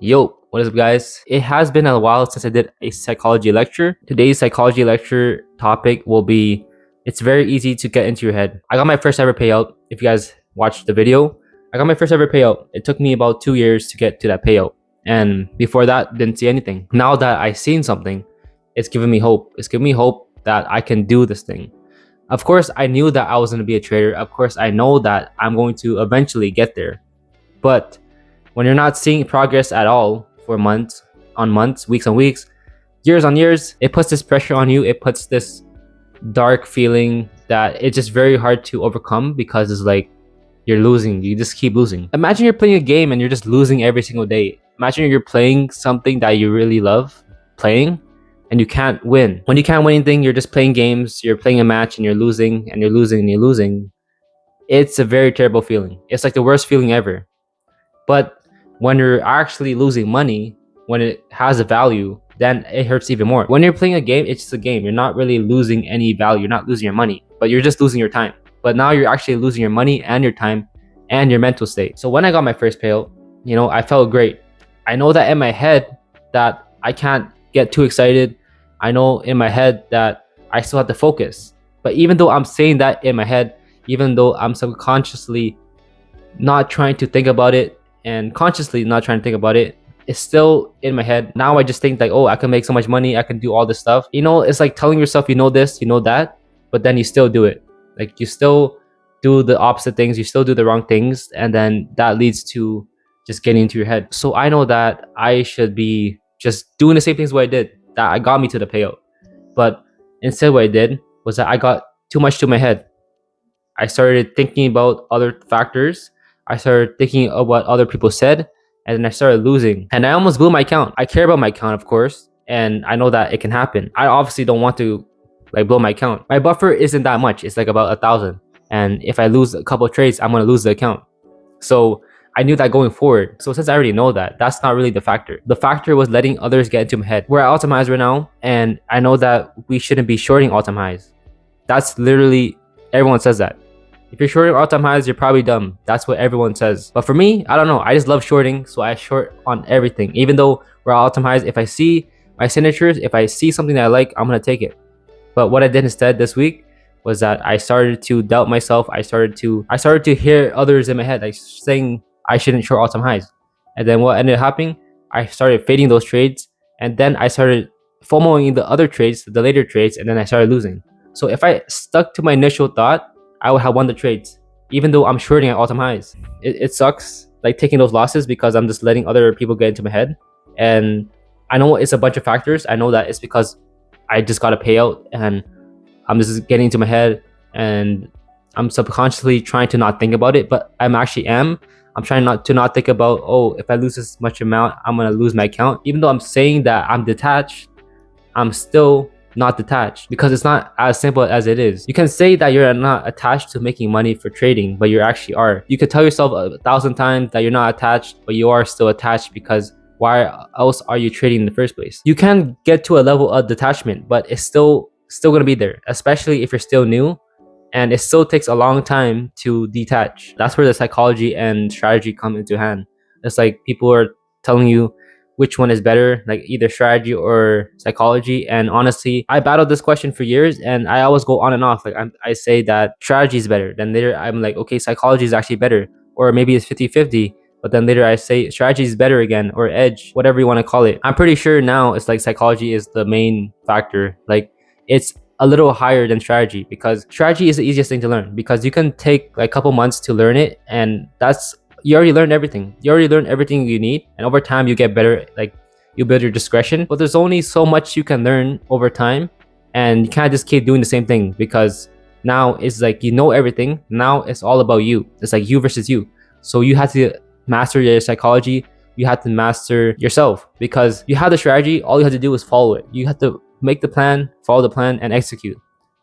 Yo, what is up, guys? It has been a while since I did a psychology lecture. Today's psychology lecture topic will be it's very easy to get into your head. I got my first ever payout. If you guys watched the video, I got my first ever payout. It took me about 2 years to get to that payout. And before that, didn't see anything. Now that I've seen something, it's giving me hope. It's giving me hope that I can do this thing. Of course, I knew that I was going to be a trader. Of course, I know that I'm going to eventually get there. But when you're not seeing progress at all for months on months, weeks on weeks, years on years, it puts this pressure on you. It puts this dark feeling that it's just very hard to overcome because it's like you're losing. You just keep losing. Imagine you're playing a game and you're just losing every single day. Imagine you're playing something that you really love playing and you can't win. When you can't win anything, you're just playing games, you're playing a match and you're losing and you're losing and you're losing. It's a very terrible feeling. It's like the worst feeling ever. But when you're actually losing money, when it has a value, then it hurts even more. When you're playing a game, it's just a game. You're not really losing any value. You're not losing your money, but you're just losing your time. But now you're actually losing your money and your time and your mental state. So when I got my first payout, I felt great. I know that in my head that I can't get too excited. I know in my head that I still have to focus. But even though I'm saying that in my head, even though I'm subconsciously not trying to think about it, and consciously not trying to think about it, it's still in my head. Now I just think like, oh, I can make so much money, I can do all this stuff. It's like telling yourself you know this, you know that, but then you still do it. Like you still do the opposite things, you still do the wrong things, and then that leads to just getting into your head. So I know that I should be just doing the same things what I did that I got me to the payout. But instead what I did was that I got too much to my head. I started thinking about other factors. I started thinking of what other people said, and then I started losing. And I almost blew my account. I care about my account, of course, and I know that it can happen. I obviously don't want to blow my account. My buffer isn't that much. It's like about 1,000. And if I lose a couple of trades, I'm gonna lose the account. So I knew that going forward. So since I already know that, that's not really the factor. The factor was letting others get into my head. We're at all-time highs right now, and I know that we shouldn't be shorting all-time highs. That's literally, everyone says that. If you're shorting all-time highs, you're probably dumb. That's what everyone says. But for me, I don't know. I just love shorting, so I short on everything. Even though we're all-time highs, if I see my signatures, if I see something that I like, I'm gonna take it. But what I did instead this week was that I started to doubt myself. I started to hear others in my head like saying I shouldn't short all-time highs. And then what ended up happening? I started fading those trades, and then I started FOMOing the other trades, the later trades, and then I started losing. So if I stuck to my initial thought, I would have won the trades, even though I'm shorting at all-time highs. It sucks, like taking those losses because I'm just letting other people get into my head. And I know it's a bunch of factors. I know that it's because I just got a payout and I'm just getting into my head and I'm subconsciously trying to not think about it, but I'm trying not to not think about, oh, if I lose this much amount, I'm gonna lose my account. Even though I'm saying that I'm detached, I'm still not detached because it's not as simple as it is. You can say that you're not attached to making money for trading, but you actually are. You could tell yourself 1,000 times that you're not attached, but you are still attached because why else are you trading in the first place? You can get to a level of detachment, but it's still gonna be there, especially if you're still new, and it still takes a long time to detach. That's where the psychology and strategy come into hand. It's like people are telling you which one is better, like either strategy or psychology. And honestly, I battled this question for years and I always go on and off. Like I say that strategy is better. Then later I'm like, okay, psychology is actually better. Or maybe it's 50-50. But then later I say strategy is better again, or edge, whatever you want to call it. I'm pretty sure now it's like psychology is the main factor. Like it's a little higher than strategy because strategy is the easiest thing to learn because you can take like a couple months to learn it, and that's you already learned everything. You already learned everything you need, and over time you get better. Like you build your discretion, but there's only so much you can learn over time, and you can't just keep doing the same thing because now it's like you know everything. Now it's all about you. It's like you versus you. So you have to master your psychology. You have to master yourself because you have the strategy. All you have to do is follow it. You have to make the plan, follow the plan, and execute.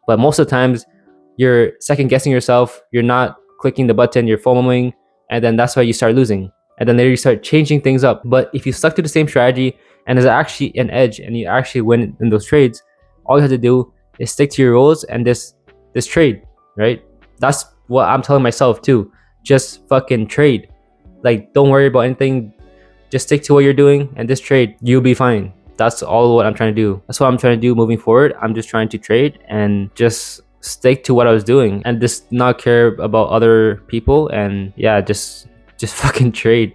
But most of the times, you're second guessing yourself. You're not clicking the button. You're FOMOing, and then that's why you start losing. And then later you start changing things up. But if you stuck to the same strategy and there's actually an edge and you actually win in those trades, all you have to do is stick to your rules and this trade, right? That's what I'm telling myself too. Just fucking trade. Like don't worry about anything. Just stick to what you're doing and just trade. You'll be fine. That's all what I'm trying to do. That's what I'm trying to do moving forward. I'm just trying to trade and just stick to what I was doing and just not care about other people, and yeah, just fucking trade.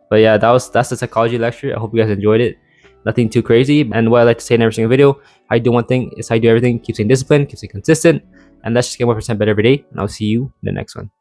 But yeah, that's the psychology lecture. I hope you guys enjoyed it. Nothing too crazy. And what I like to say in every single video, I do one thing is I do everything. Keep staying disciplined, keep staying consistent, and let's just get 1% better every day. And I'll see you in the next one.